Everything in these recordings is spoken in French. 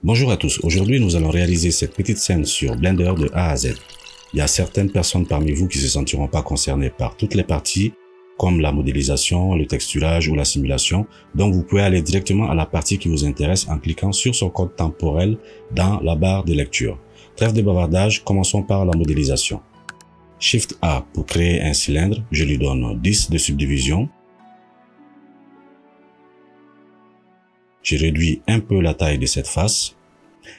Bonjour à tous, aujourd'hui nous allons réaliser cette petite scène sur Blender de A à Z. Il y a certaines personnes parmi vous qui ne se sentiront pas concernées par toutes les parties, comme la modélisation, le texturage ou la simulation, donc vous pouvez aller directement à la partie qui vous intéresse en cliquant sur son code temporel dans la barre de lecture. Trêve de bavardage, commençons par la modélisation. Shift A pour créer un cylindre, je lui donne 10 de subdivision. Je réduis un peu la taille de cette face.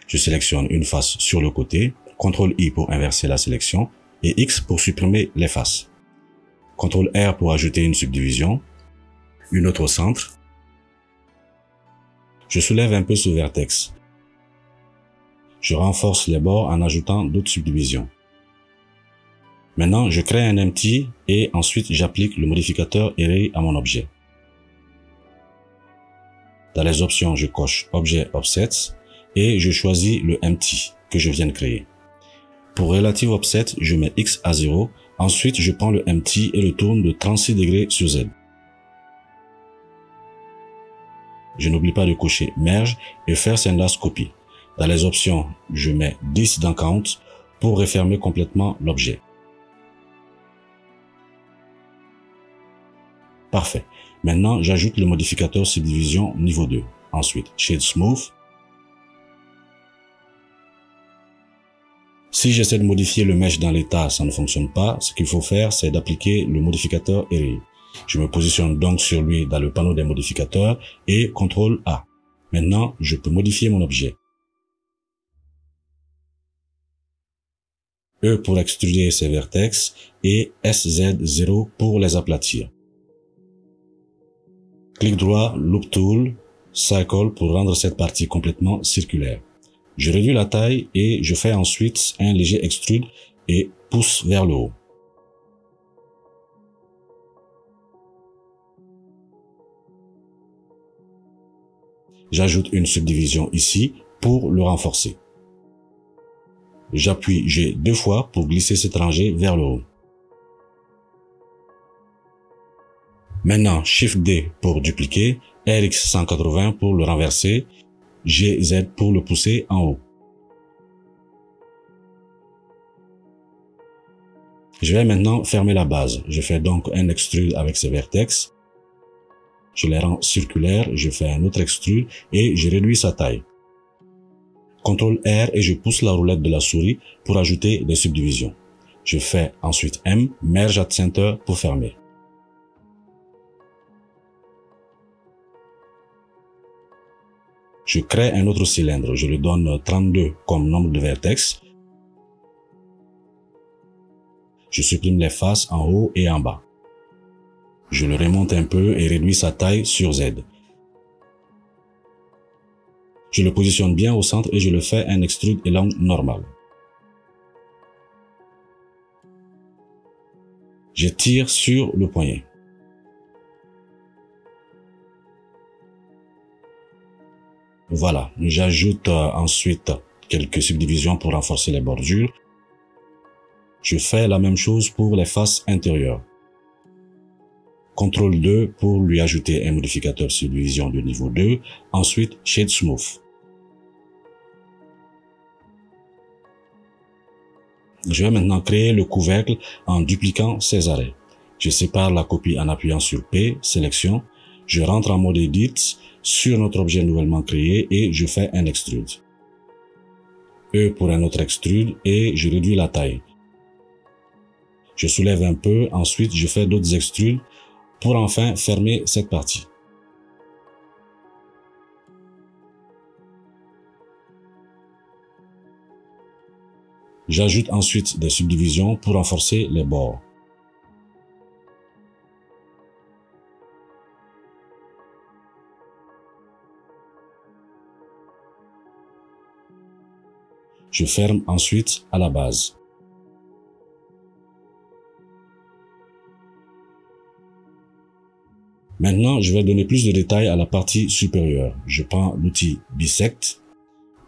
Je sélectionne une face sur le côté. CTRL-I pour inverser la sélection et X pour supprimer les faces. CTRL-R pour ajouter une subdivision. Une autre au centre. Je soulève un peu ce vertex. Je renforce les bords en ajoutant d'autres subdivisions. Maintenant, je crée un empty et ensuite j'applique le modificateur Array à mon objet. Dans les options, je coche Objet Offsets et je choisis le empty que je viens de créer. Pour Relative Offset, je mets X à 0. Ensuite, je prends le empty et le tourne de 36 degrés sur Z. Je n'oublie pas de cocher Merge et faire Send Copy. Dans les options, je mets 10 dans Count pour refermer complètement l'objet. Parfait. Maintenant, j'ajoute le modificateur Subdivision niveau 2. Ensuite, Shade Smooth. Si j'essaie de modifier le mesh dans l'état, ça ne fonctionne pas. Ce qu'il faut faire, c'est d'appliquer le modificateur Array. Je me positionne donc sur lui dans le panneau des modificateurs et CTRL A. Maintenant, je peux modifier mon objet. E pour extruder ces vertex et SZ0 pour les aplatir. Clic droit, Loop Tool, Cycle pour rendre cette partie complètement circulaire. Je réduis la taille et je fais ensuite un léger extrude et pousse vers le haut. J'ajoute une subdivision ici pour le renforcer. J'appuie G 2 fois pour glisser cette rangée vers le haut. Maintenant, Shift D pour dupliquer, RX 180 pour le renverser, GZ pour le pousser en haut. Je vais maintenant fermer la base. Je fais donc un extrude avec ces vertex. Je les rends circulaires, je fais un autre extrude et je réduis sa taille. CTRL R et je pousse la roulette de la souris pour ajouter des subdivisions. Je fais ensuite M, Merge at Center pour fermer. Je crée un autre cylindre, je lui donne 32 comme nombre de vertex. Je supprime les faces en haut et en bas. Je le remonte un peu et réduis sa taille sur Z. Je le positionne bien au centre et je le fais un extrude élan normal. Je tire sur le poignet. Voilà, j'ajoute ensuite quelques subdivisions pour renforcer les bordures. Je fais la même chose pour les faces intérieures. CTRL 2 pour lui ajouter un modificateur subdivision de niveau 2. Ensuite, Shade Smooth. Je vais maintenant créer le couvercle en dupliquant ces arrêts. Je sépare la copie en appuyant sur P, sélection. Je rentre en mode Edit sur notre objet nouvellement créé et je fais un extrude. E pour un autre extrude et je réduis la taille. Je soulève un peu, ensuite je fais d'autres extrudes pour enfin fermer cette partie. J'ajoute ensuite des subdivisions pour renforcer les bords. Je ferme ensuite à la base. Maintenant, je vais donner plus de détails à la partie supérieure. Je prends l'outil Bisect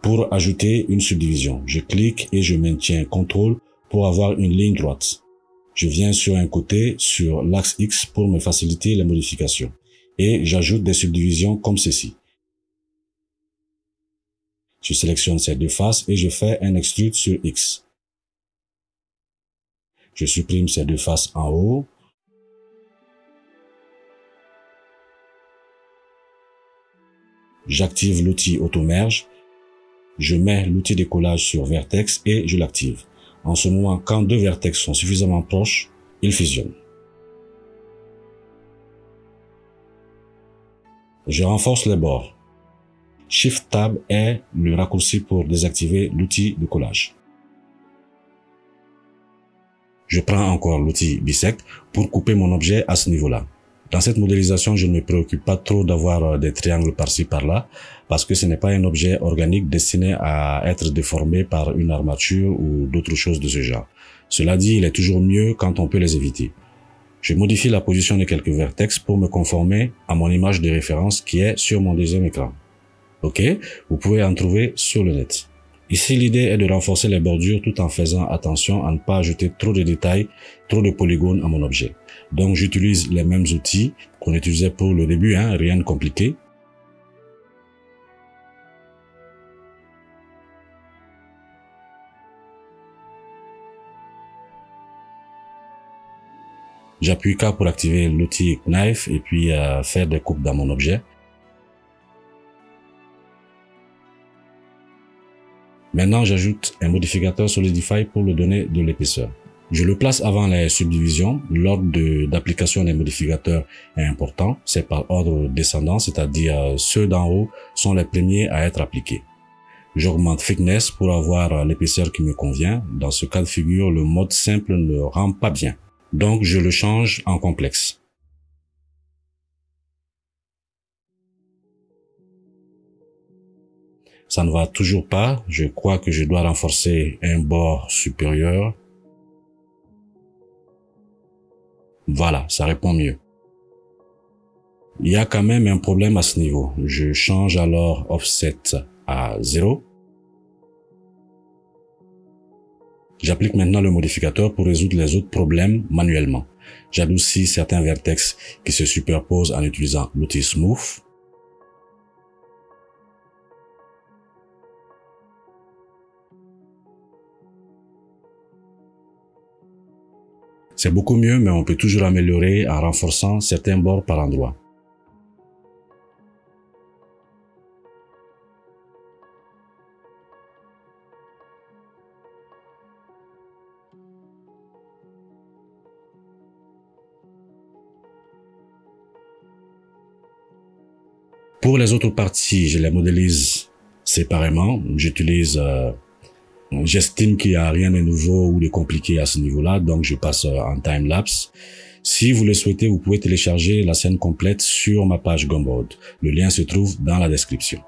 pour ajouter une subdivision. Je clique et je maintiens CTRL pour avoir une ligne droite. Je viens sur un côté, sur l'axe X pour me faciliter les modifications. Et j'ajoute des subdivisions comme ceci. Je sélectionne ces deux faces et je fais un extrude sur X. Je supprime ces deux faces en haut. J'active l'outil Automerge. Je mets l'outil de collage sur vertex et je l'active. En ce moment, quand deux vertex sont suffisamment proches, ils fusionnent. Je renforce les bords. Shift Tab est le raccourci pour désactiver l'outil de collage. Je prends encore l'outil Bisect pour couper mon objet à ce niveau-là. Dans cette modélisation, je ne me préoccupe pas trop d'avoir des triangles par-ci par-là parce que ce n'est pas un objet organique destiné à être déformé par une armature ou d'autres choses de ce genre. Cela dit, il est toujours mieux quand on peut les éviter. Je modifie la position de quelques vertex pour me conformer à mon image de référence qui est sur mon deuxième écran. Ok, vous pouvez en trouver sur le net. Ici, l'idée est de renforcer les bordures tout en faisant attention à ne pas ajouter trop de détails, trop de polygones à mon objet. Donc, j'utilise les mêmes outils qu'on utilisait pour le début, rien de compliqué. J'appuie K pour activer l'outil Knife et puis faire des coupes dans mon objet. Maintenant, j'ajoute un modificateur Solidify pour lui donner de l'épaisseur. Je le place avant les subdivisions. L'ordre d'application des modificateurs est important. C'est par ordre descendant, c'est-à-dire ceux d'en haut sont les premiers à être appliqués. J'augmente Thickness pour avoir l'épaisseur qui me convient. Dans ce cas de figure, le mode simple ne rend pas bien. Donc, je le change en complexe. Ça ne va toujours pas. Je crois que je dois renforcer un bord supérieur. Voilà, ça répond mieux. Il y a quand même un problème à ce niveau. Je change alors Offset à 0. J'applique maintenant le modificateur pour résoudre les autres problèmes manuellement. J'adoucis certains vertex qui se superposent en utilisant l'outil Smooth. C'est beaucoup mieux, mais on peut toujours améliorer en renforçant certains bords par endroits. Pour les autres parties, je les modélise séparément. J'estime qu'il n'y a rien de nouveau ou de compliqué à ce niveau-là, donc je passe en time-lapse. Si vous le souhaitez, vous pouvez télécharger la scène complète sur ma page Gumboard. Le lien se trouve dans la description.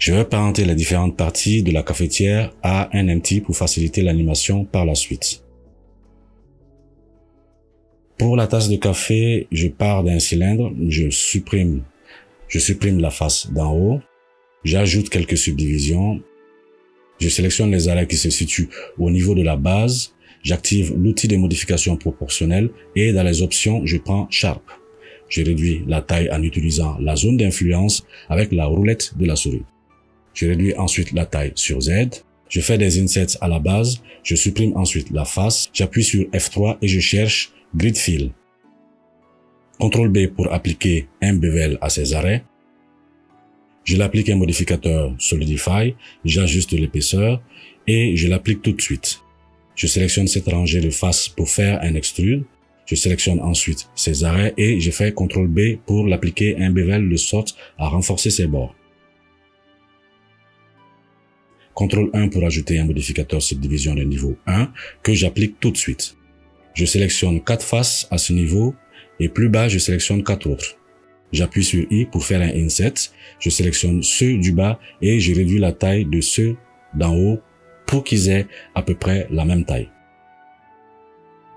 Je vais parenter les différentes parties de la cafetière à un empty pour faciliter l'animation par la suite. Pour la tasse de café, je pars d'un cylindre, je supprime la face d'en haut, j'ajoute quelques subdivisions, je sélectionne les arrêts qui se situent au niveau de la base, j'active l'outil de modification proportionnelle et dans les options, je prends Sharp. Je réduis la taille en utilisant la zone d'influence avec la roulette de la souris. Je réduis ensuite la taille sur Z. Je fais des insets à la base. Je supprime ensuite la face. J'appuie sur F3 et je cherche Grid Fill. CTRL B pour appliquer un bevel à ces arrêts. Je l'applique un modificateur Solidify. J'ajuste l'épaisseur et je l'applique tout de suite. Je sélectionne cette rangée de faces pour faire un extrude. Je sélectionne ensuite ces arrêts et je fais CTRL B pour l'appliquer un bevel de sorte à renforcer ses bords. CTRL 1 pour ajouter un modificateur subdivision de niveau 1 que j'applique tout de suite. Je sélectionne 4 faces à ce niveau et plus bas je sélectionne 4 autres. J'appuie sur I pour faire un inset. Je sélectionne ceux du bas et je réduis la taille de ceux d'en haut pour qu'ils aient à peu près la même taille.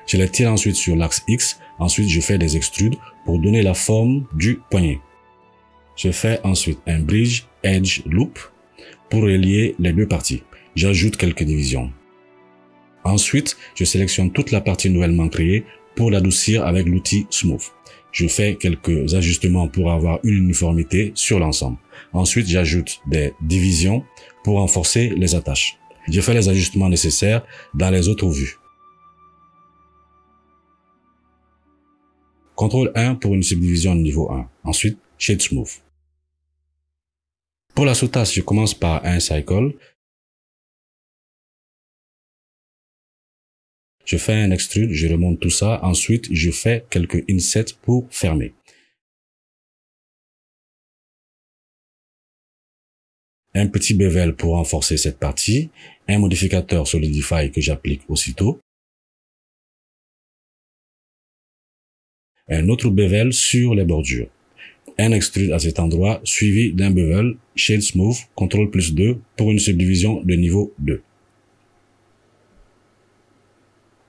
Je les tire ensuite sur l'axe X. Ensuite, je fais des extrudes pour donner la forme du poignet. Je fais ensuite un bridge edge loop pour relier les deux parties. J'ajoute quelques divisions. Ensuite, je sélectionne toute la partie nouvellement créée pour l'adoucir avec l'outil Smooth. Je fais quelques ajustements pour avoir une uniformité sur l'ensemble. Ensuite, j'ajoute des divisions pour renforcer les attaches. Je fais les ajustements nécessaires dans les autres vues. CTRL 1 pour une subdivision de niveau 1. Ensuite, Shade Smooth. Pour la sous-tasse, je commence par un cycle. Je fais un extrude, je remonte tout ça. Ensuite, je fais quelques insets pour fermer. Un petit bevel pour renforcer cette partie. Un modificateur Solidify que j'applique aussitôt. Un autre bevel sur les bordures. Un extrude à cet endroit suivi d'un bevel Shade Smooth CTRL+2 pour une subdivision de niveau 2.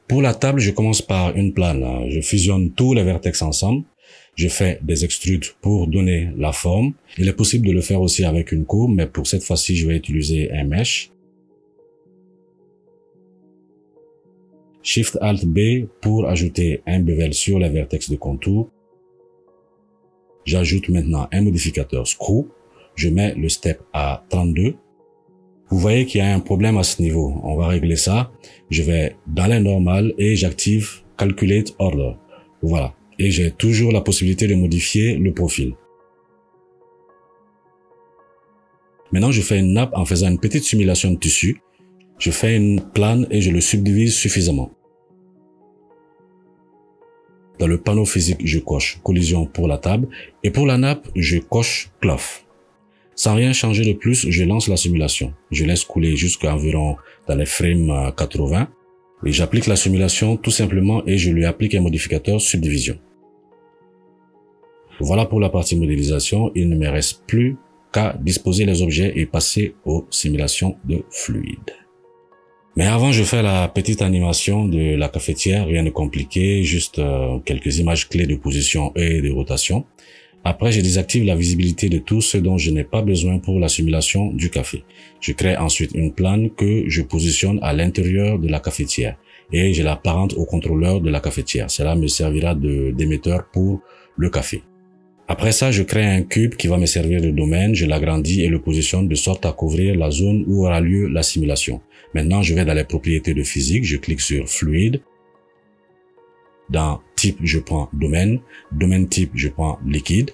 Pour la table, je commence par une plane. Je fusionne tous les vertex ensemble. Je fais des extrudes pour donner la forme. Il est possible de le faire aussi avec une courbe, mais pour cette fois-ci, je vais utiliser un mesh. Shift Alt B pour ajouter un bevel sur les vertex de contour. J'ajoute maintenant un modificateur Screw. Je mets le step à 32. Vous voyez qu'il y a un problème à ce niveau. On va régler ça. Je vais dans les normales et j'active Calculate Order. Voilà. Et j'ai toujours la possibilité de modifier le profil. Maintenant, je fais une nappe en faisant une petite simulation de tissu. Je fais une plane et je le subdivise suffisamment. Dans le panneau physique, je coche collision pour la table et pour la nappe, je coche cloth. Sans rien changer de plus, je lance la simulation. Je laisse couler jusqu'à environ dans les frames 80 et j'applique la simulation tout simplement et je lui applique un modificateur subdivision. Voilà pour la partie modélisation. Il ne me reste plus qu'à disposer les objets et passer aux simulations de fluide. Mais avant, je fais la petite animation de la cafetière, rien de compliqué, juste quelques images clés de position et de rotation. Après, je désactive la visibilité de tout ce dont je n'ai pas besoin pour la simulation du café. Je crée ensuite une plane que je positionne à l'intérieur de la cafetière et je l'apparente au contrôleur de la cafetière. Cela me servira d'émetteur pour le café. Après ça, je crée un cube qui va me servir de domaine, je l'agrandis et le positionne de sorte à couvrir la zone où aura lieu la simulation. Maintenant, je vais dans les propriétés de physique, je clique sur Fluide. Dans Type, je prends Domaine. Domaine Type, je prends Liquide.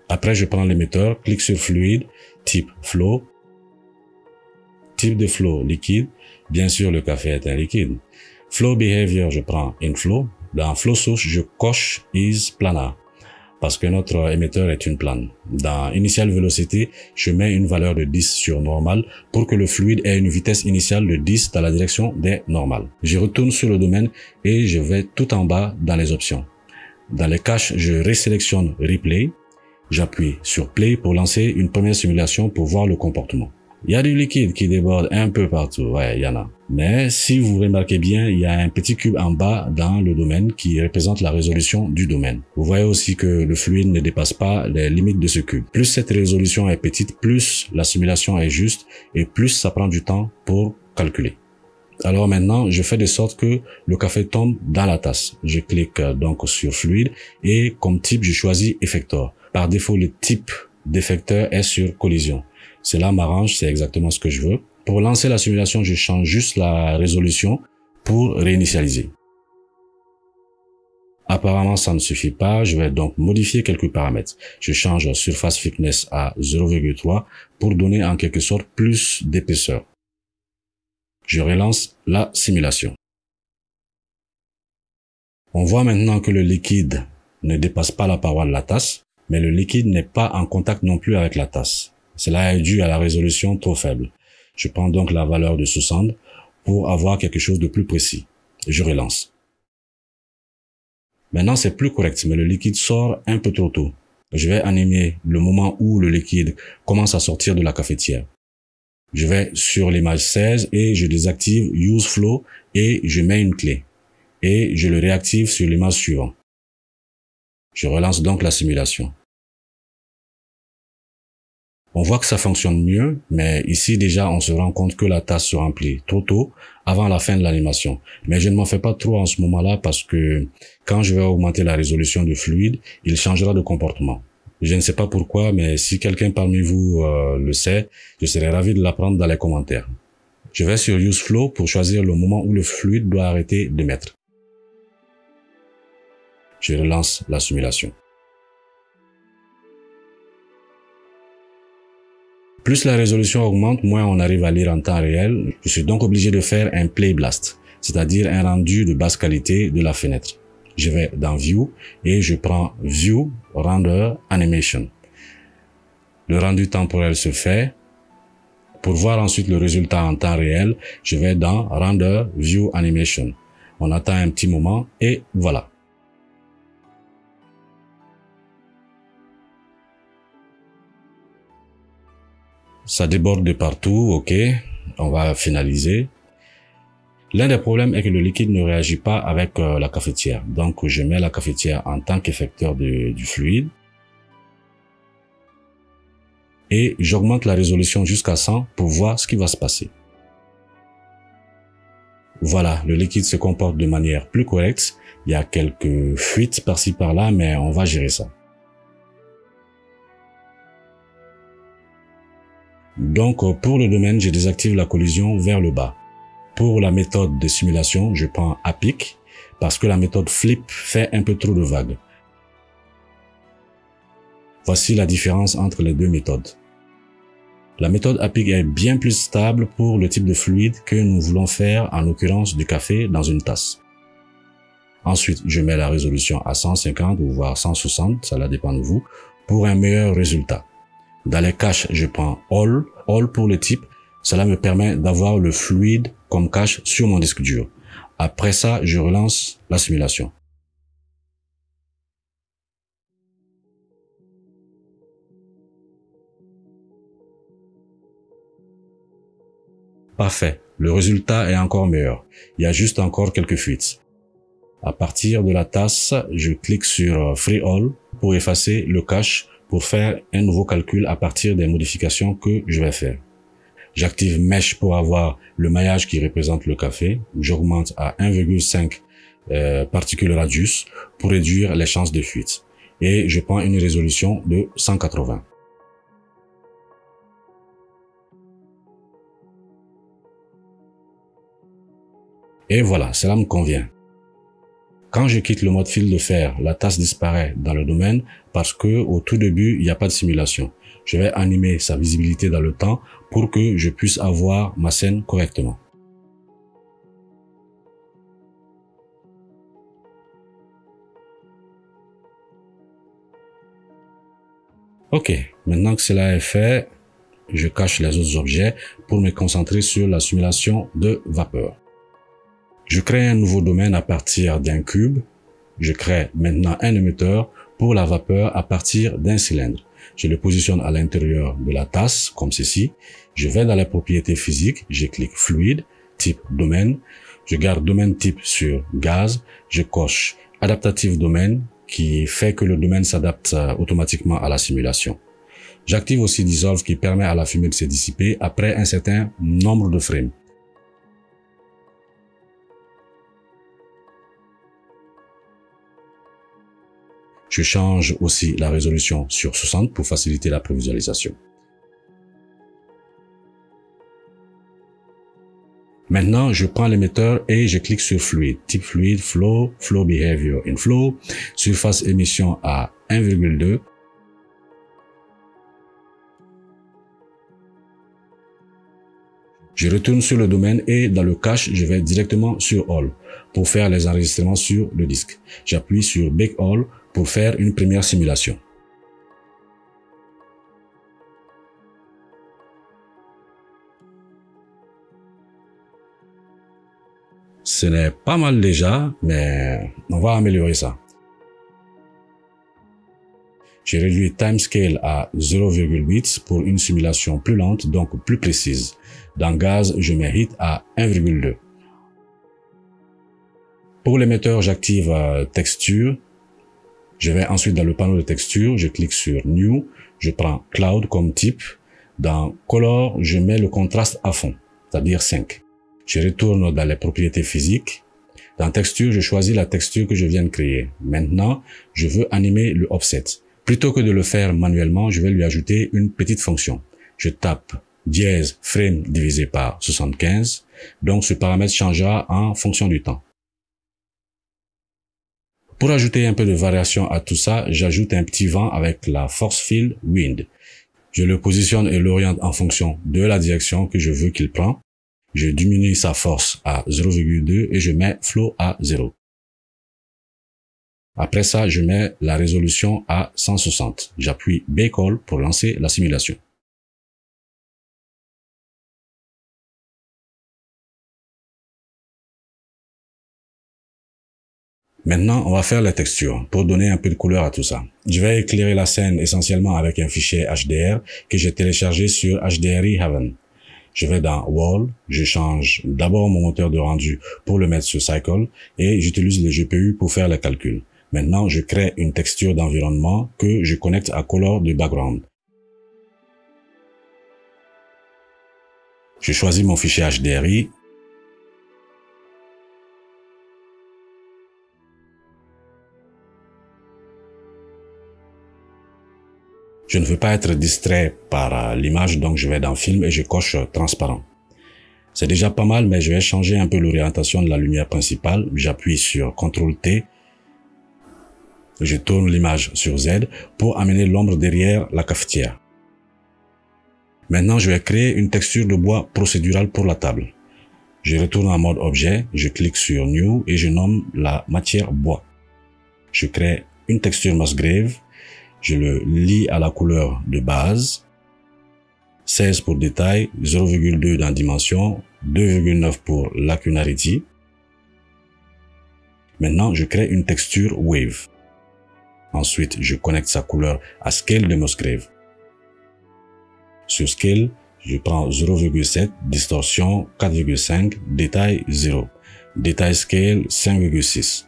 Après, je prends l'émetteur, clique sur Fluide, Type Flow. Type de flow, liquide. Bien sûr, le café est un liquide. Flow Behavior, je prends Inflow. Dans Flow Source, je coche Is Planar parce que notre émetteur est une plane. Dans Initial Velocity, je mets une valeur de 10 sur normal pour que le fluide ait une vitesse initiale de 10 dans la direction des normales. Je retourne sur le domaine et je vais tout en bas dans les options. Dans les caches, je résélectionne Replay. J'appuie sur Play pour lancer une première simulation pour voir le comportement. Il y a du liquide qui déborde un peu partout, ouais, il y en a. Mais si vous remarquez bien, il y a un petit cube en bas dans le domaine qui représente la résolution du domaine. Vous voyez aussi que le fluide ne dépasse pas les limites de ce cube. Plus cette résolution est petite, plus la simulation est juste et plus ça prend du temps pour calculer. Alors maintenant, je fais de sorte que le café tombe dans la tasse. Je clique donc sur fluide et comme type, je choisis effecteur. Par défaut, le type d'effecteur est sur collision. Cela m'arrange, c'est exactement ce que je veux. Pour lancer la simulation, je change juste la résolution pour réinitialiser. Apparemment, ça ne suffit pas. Je vais donc modifier quelques paramètres. Je change surface thickness à 0,3 pour donner en quelque sorte plus d'épaisseur. Je relance la simulation. On voit maintenant que le liquide ne dépasse pas la paroi de la tasse, mais le liquide n'est pas en contact non plus avec la tasse. Cela est dû à la résolution trop faible. Je prends donc la valeur de 60 pour avoir quelque chose de plus précis. Je relance. Maintenant, c'est plus correct, mais le liquide sort un peu trop tôt. Je vais animer le moment où le liquide commence à sortir de la cafetière. Je vais sur l'image 16 et je désactive Use Flow et je mets une clé. Et je le réactive sur l'image suivante. Je relance donc la simulation. On voit que ça fonctionne mieux, mais ici déjà on se rend compte que la tasse se remplit trop tôt avant la fin de l'animation. Mais je ne m'en fais pas trop en ce moment-là parce que quand je vais augmenter la résolution du fluide, il changera de comportement. Je ne sais pas pourquoi, mais si quelqu'un parmi vous le sait, je serais ravi de l'apprendre dans les commentaires. Je vais sur Use Flow pour choisir le moment où le fluide doit arrêter d'émettre. Je relance la simulation. Plus la résolution augmente, moins on arrive à lire en temps réel. Je suis donc obligé de faire un play blast, c'est-à-dire un rendu de basse qualité de la fenêtre. Je vais dans View et je prends View, Render, Animation. Le rendu temporel se fait. Pour voir ensuite le résultat en temps réel, je vais dans Render, View, Animation. On attend un petit moment et voilà. Ça déborde de partout, ok, on va finaliser. L'un des problèmes est que le liquide ne réagit pas avec la cafetière. Donc, je mets la cafetière en tant qu'effecteur du fluide. Et j'augmente la résolution jusqu'à 100 pour voir ce qui va se passer. Voilà, le liquide se comporte de manière plus correcte. Il y a quelques fuites par-ci par-là, mais on va gérer ça. Donc, pour le domaine, je désactive la collision vers le bas. Pour la méthode de simulation, je prends APIC parce que la méthode Flip fait un peu trop de vagues. Voici la différence entre les deux méthodes. La méthode APIC est bien plus stable pour le type de fluide que nous voulons faire, en l'occurrence du café dans une tasse. Ensuite, je mets la résolution à 150 ou voire 160, ça dépend de vous, pour un meilleur résultat. Dans les caches, je prends All pour le type. Cela me permet d'avoir le fluide comme cache sur mon disque dur. Après ça, je relance la simulation. Parfait. Le résultat est encore meilleur. Il y a juste encore quelques fuites. À partir de la tasse, je clique sur Free All pour effacer le cache pour faire un nouveau calcul à partir des modifications que je vais faire. J'active Mesh pour avoir le maillage qui représente le café. J'augmente à 1,5 particules radius pour réduire les chances de fuite. Et je prends une résolution de 180. Et voilà, cela me convient. Quand je quitte le mode fil de fer, la tasse disparaît dans le domaine parce que au tout début, il n'y a pas de simulation. Je vais animer sa visibilité dans le temps pour que je puisse avoir ma scène correctement. Ok, maintenant que cela est fait, je cache les autres objets pour me concentrer sur la simulation de vapeur. Je crée un nouveau domaine à partir d'un cube. Je crée maintenant un émetteur pour la vapeur à partir d'un cylindre. Je le positionne à l'intérieur de la tasse, comme ceci. Je vais dans les propriétés physiques, je clique fluide, type domaine. Je garde domaine type sur gaz. Je coche adaptative domaine qui fait que le domaine s'adapte automatiquement à la simulation. J'active aussi dissolve qui permet à la fumée de se dissiper après un certain nombre de frames. Je change aussi la résolution sur 60 pour faciliter la prévisualisation. Maintenant, je prends l'émetteur et je clique sur fluide, type fluide, flow, flow behavior in flow, surface émission à 1,2. Je retourne sur le domaine et dans le cache, je vais directement sur All pour faire les enregistrements sur le disque. J'appuie sur Bake All pour faire une première simulation. Ce n'est pas mal déjà, mais on va améliorer ça. J'ai réduit Timescale à 0,8 pour une simulation plus lente, donc plus précise. Dans Gaz, je mets Hit à 1,2. Pour l'émetteur, j'active Texture. Je vais ensuite dans le panneau de texture, je clique sur New, je prends Cloud comme type. Dans Color, je mets le contraste à fond, c'est-à-dire 5. Je retourne dans les propriétés physiques. Dans Texture, je choisis la texture que je viens de créer. Maintenant, je veux animer le offset. Plutôt que de le faire manuellement, je vais lui ajouter une petite fonction. Je tape dièse frame divisé par 75. Donc, ce paramètre changera en fonction du temps. Pour ajouter un peu de variation à tout ça, j'ajoute un petit vent avec la force field wind. Je le positionne et l'oriente en fonction de la direction que je veux qu'il prend. Je diminue sa force à 0,2 et je mets flow à 0. Après ça, je mets la résolution à 160. J'appuie Bake All pour lancer la simulation. Maintenant, on va faire la texture pour donner un peu de couleur à tout ça. Je vais éclairer la scène essentiellement avec un fichier HDR que j'ai téléchargé sur HDRI Heaven. Je vais dans Wall, je change d'abord mon moteur de rendu pour le mettre sur Cycle et j'utilise le GPU pour faire le calcul. Maintenant, je crée une texture d'environnement que je connecte à Color de background. Je choisis mon fichier HDRI. Je ne veux pas être distrait par l'image, donc je vais dans Film et je coche Transparent. C'est déjà pas mal, mais je vais changer un peu l'orientation de la lumière principale. J'appuie sur CTRL-T. Je tourne l'image sur Z pour amener l'ombre derrière la cafetière. Maintenant, je vais créer une texture de bois procédurale pour la table. Je retourne en mode objet, je clique sur New et je nomme la matière bois. Je crée une texture Musgrave. Je le lie à la couleur de base, 16 pour détail, 0,2 dans dimension, 2,9 pour lacunarity. Maintenant, je crée une texture Wave. Ensuite, je connecte sa couleur à Scale de Musgrave. Sur Scale, je prends 0,7, distorsion 4,5, détail 0, détail Scale 5,6.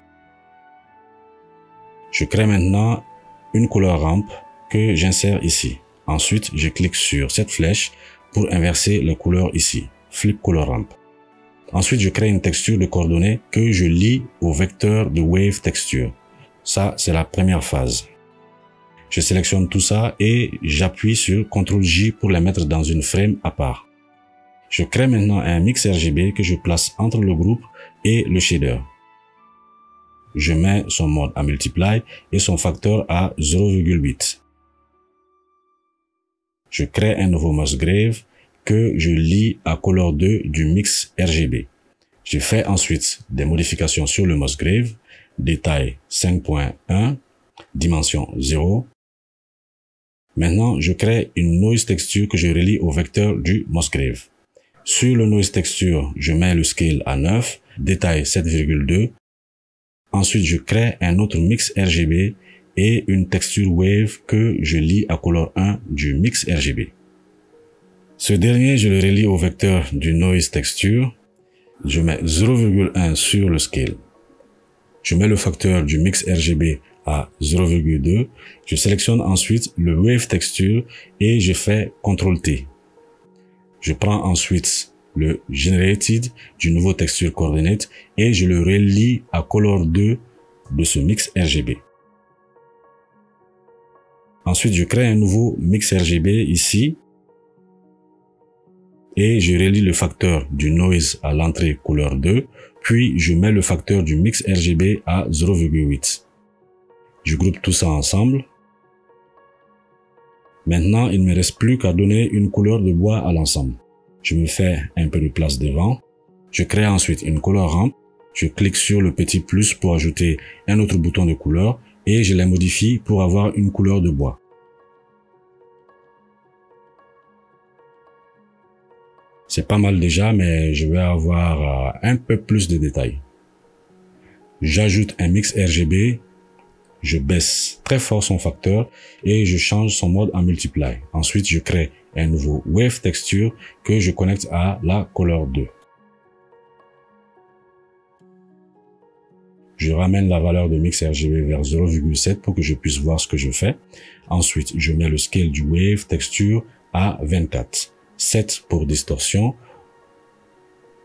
Je crée maintenant une couleur rampe que j'insère ici. Ensuite, je clique sur cette flèche pour inverser les couleurs ici. Flip Color Ramp. Ensuite, je crée une texture de coordonnées que je lie au vecteur de Wave Texture. Ça, c'est la première phase. Je sélectionne tout ça et j'appuie sur CTRL-J pour les mettre dans une frame à part. Je crée maintenant un mix RGB que je place entre le groupe et le shader. Je mets son mode à multiply et son facteur à 0,8. Je crée un nouveau Musgrave que je lie à Color 2 du mix RGB. Je fais ensuite des modifications sur le Musgrave, détail 5.1, dimension 0. Maintenant, je crée une Noise Texture que je relie au vecteur du Musgrave. Sur le Noise Texture, je mets le Scale à 9, détail 7,2. Ensuite, je crée un autre mix RGB et une texture Wave que je lie à Color 1 du mix RGB. Ce dernier, je le relie au vecteur du Noise Texture. Je mets 0,1 sur le Scale. Je mets le facteur du mix RGB à 0,2. Je sélectionne ensuite le Wave Texture et je fais CTRL-T. Je prends ensuite le Generated du nouveau texture coordinate et je le relie à Color 2 de ce mix RGB. Ensuite, je crée un nouveau mix RGB ici et je relie le facteur du noise à l'entrée couleur 2, puis je mets le facteur du mix RGB à 0,8. Je groupe tout ça ensemble. Maintenant, il ne me reste plus qu'à donner une couleur de bois à l'ensemble. Je me fais un peu de place devant. Je crée ensuite une color ramp. Je clique sur le petit plus pour ajouter un autre bouton de couleur et je les modifie pour avoir une couleur de bois. C'est pas mal déjà, mais je vais avoir un peu plus de détails. J'ajoute un mix RGB, je baisse très fort son facteur et je change son mode en multiply. Ensuite, je crée un nouveau wave texture que je connecte à la color 2. Je ramène la valeur de mix RGB vers 0,7 pour que je puisse voir ce que je fais. Ensuite, je mets le scale du wave texture à 24. 7 pour distorsion,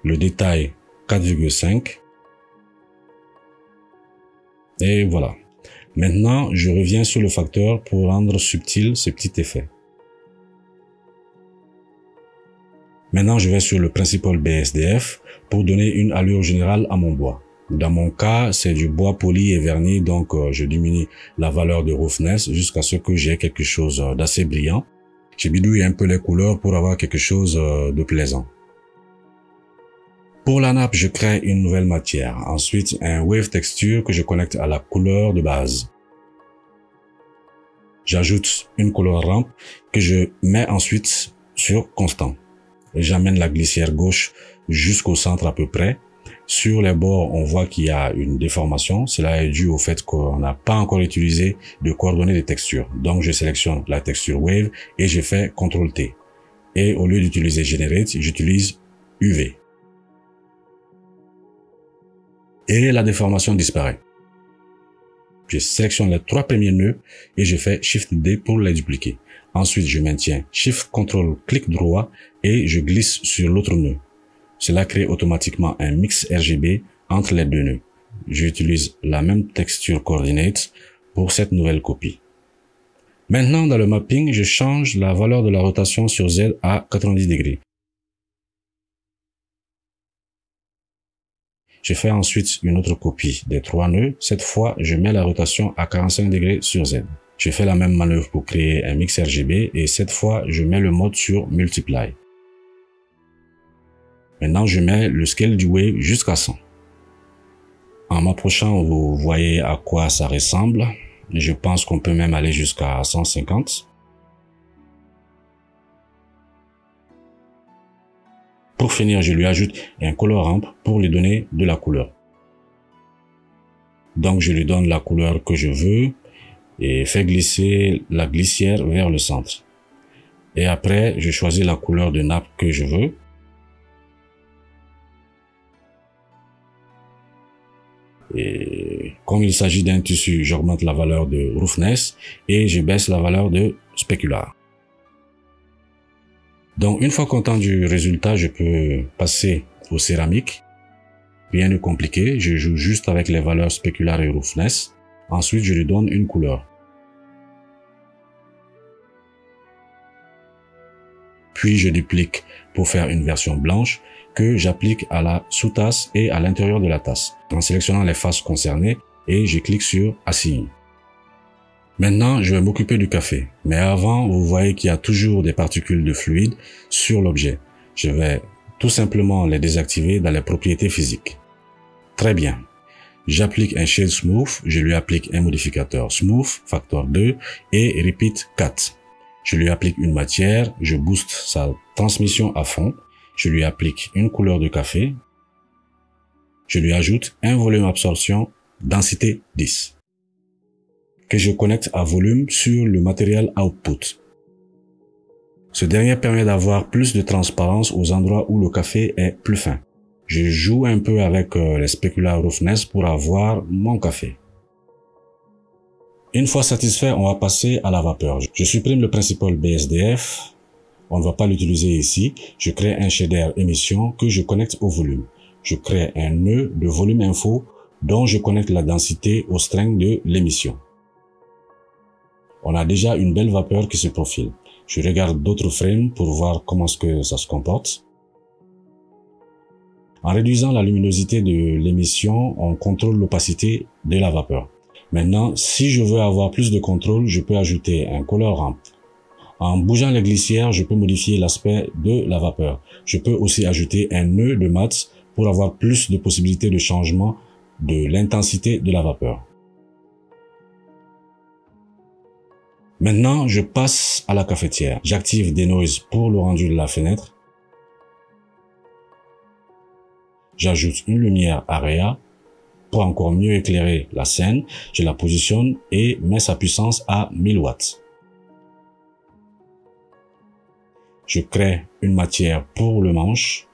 le détail 4,5 et voilà. Maintenant, je reviens sur le facteur pour rendre subtil ce petit effet. Maintenant, je vais sur le Principal BSDF pour donner une allure générale à mon bois. Dans mon cas, c'est du bois poli et verni, donc je diminue la valeur de roughness jusqu'à ce que j'ai quelque chose d'assez brillant. Je bidouille un peu les couleurs pour avoir quelque chose de plaisant. Pour la nappe, je crée une nouvelle matière. Ensuite, un wave texture que je connecte à la couleur de base. J'ajoute une color ramp que je mets ensuite sur constant. J'amène la glissière gauche jusqu'au centre à peu près. Sur les bords, on voit qu'il y a une déformation. Cela est dû au fait qu'on n'a pas encore utilisé de coordonnées de texture. Donc, je sélectionne la texture Wave et je fais CTRL-T. Et au lieu d'utiliser Generate, j'utilise UV. Et la déformation disparaît. Je sélectionne les 3 premiers nœuds et je fais Shift-D pour les dupliquer. Ensuite, je maintiens Shift-CTRL-clic droit et je glisse sur l'autre nœud. Cela crée automatiquement un mix RGB entre les deux nœuds. J'utilise la même texture coordinate pour cette nouvelle copie. Maintenant, dans le mapping, je change la valeur de la rotation sur Z à 90 degrés. Je fais ensuite une autre copie des 3 nœuds. Cette fois, je mets la rotation à 45 degrés sur Z. Je fais la même manœuvre pour créer un mix RGB et cette fois, je mets le mode sur Multiply. Maintenant, je mets le scale du wave jusqu'à 100. En m'approchant, vous voyez à quoi ça ressemble. Je pense qu'on peut même aller jusqu'à 150. Pour finir, je lui ajoute un color ramp pour lui donner de la couleur. Donc, je lui donne la couleur que je veux et fais glisser la glissière vers le centre. Et après, je choisis la couleur de nappe que je veux. Et comme il s'agit d'un tissu, j'augmente la valeur de roughness et je baisse la valeur de specular. Donc, une fois content du résultat, je peux passer au céramique. Rien de compliqué, je joue juste avec les valeurs specular et roughness. Ensuite, je lui donne une couleur. Puis, je duplique pour faire une version blanche que j'applique à la sous-tasse et à l'intérieur de la tasse, en sélectionnant les faces concernées et je clique sur Assigner. Maintenant, je vais m'occuper du café. Mais avant, vous voyez qu'il y a toujours des particules de fluide sur l'objet. Je vais tout simplement les désactiver dans les propriétés physiques. Très bien. J'applique un Shade Smooth, je lui applique un modificateur Smooth, facteur 2 et Repeat 4. Je lui applique une matière, je booste sa transmission à fond. Je lui applique une couleur de café. Je lui ajoute un volume absorption densité 10 que je connecte à volume sur le matériel output. Ce dernier permet d'avoir plus de transparence aux endroits où le café est plus fin. Je joue un peu avec les specular roughness pour avoir mon café. Une fois satisfait, on va passer à la vapeur. Je supprime le Principal BSDF. On ne va pas l'utiliser ici. Je crée un shader émission que je connecte au volume. Je crée un nœud de volume info dont je connecte la densité au string de l'émission. On a déjà une belle vapeur qui se profile. Je regarde d'autres frames pour voir comment est-ce que ça se comporte. En réduisant la luminosité de l'émission, on contrôle l'opacité de la vapeur. Maintenant, si je veux avoir plus de contrôle, je peux ajouter un color ramp. En bougeant les glissières, je peux modifier l'aspect de la vapeur. Je peux aussi ajouter un nœud de mat pour avoir plus de possibilités de changement de l'intensité de la vapeur. Maintenant, je passe à la cafetière. J'active Denoise pour le rendu de la fenêtre. J'ajoute une lumière Area pour encore mieux éclairer la scène. Je la positionne et mets sa puissance à 1000 watts. Je crée une matière pour le manche.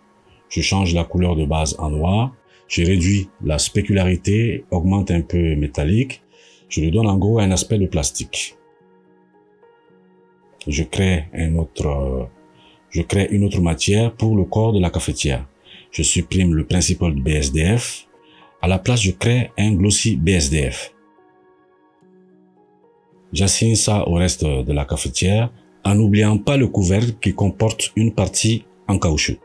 Je change la couleur de base en noir. Je réduis la spécularité, augmente un peu métallique. Je lui donne en gros un aspect de plastique. Je crée une autre matière pour le corps de la cafetière. Je supprime le principal BSDF. À la place, je crée un glossy BSDF. J'assigne ça au reste de la cafetière en n'oubliant pas le couvercle qui comporte une partie en caoutchouc.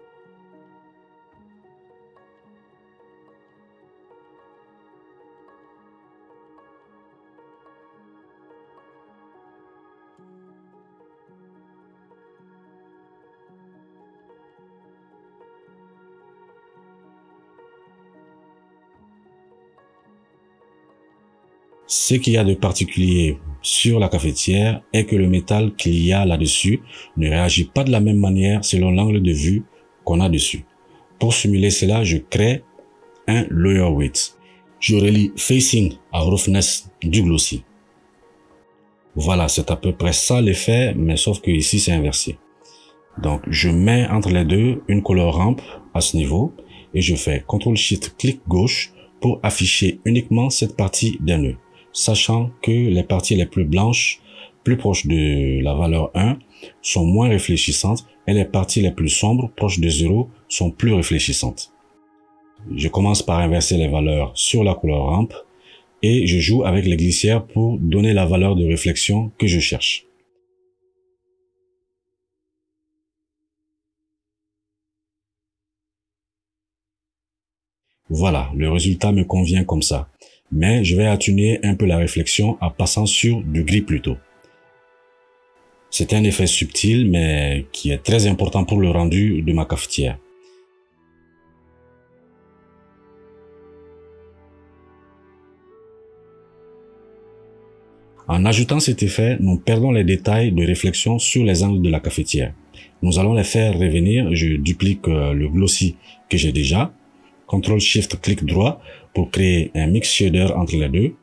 Ce qu'il y a de particulier sur la cafetière est que le métal qu'il y a là-dessus ne réagit pas de la même manière selon l'angle de vue qu'on a dessus. Pour simuler cela, je crée un lower weight. Je relie facing à roughness du glossy. Voilà, c'est à peu près ça l'effet, mais sauf que ici c'est inversé. Donc je mets entre les deux une color ramp à ce niveau et je fais CTRL-SHIFT clic gauche pour afficher uniquement cette partie des nœuds, sachant que les parties les plus blanches, plus proches de la valeur 1, sont moins réfléchissantes et les parties les plus sombres, proches de 0, sont plus réfléchissantes. Je commence par inverser les valeurs sur la couleur ramp et je joue avec les glissières pour donner la valeur de réflexion que je cherche. Voilà, le résultat me convient comme ça. Mais je vais atténuer un peu la réflexion en passant sur du gris plutôt. C'est un effet subtil mais qui est très important pour le rendu de ma cafetière. En ajoutant cet effet, nous perdons les détails de réflexion sur les angles de la cafetière. Nous allons les faire revenir. Je duplique le glossy que j'ai déjà. CTRL-SHIFT clic droit pour créer un mix shader entre les deux.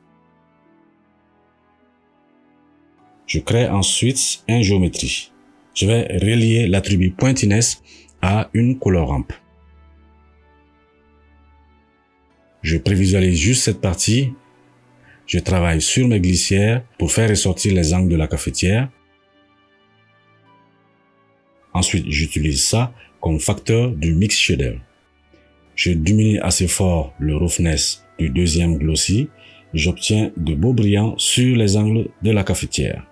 Je crée ensuite une géométrie. Je vais relier l'attribut pointiness à une color ramp. Je prévisualise juste cette partie. Je travaille sur mes glissières pour faire ressortir les angles de la cafetière. Ensuite, j'utilise ça comme facteur du mix shader. Je diminue assez fort le roughness du deuxième glossy. J'obtiens de beaux brillants sur les angles de la cafetière.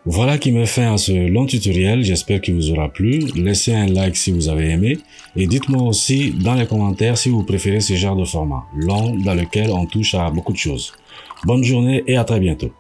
Voilà qui met fin à ce long tutoriel. J'espère qu'il vous aura plu. Laissez un like si vous avez aimé. Et dites-moi aussi dans les commentaires si vous préférez ce genre de format long dans lequel on touche à beaucoup de choses. Bonne journée et à très bientôt.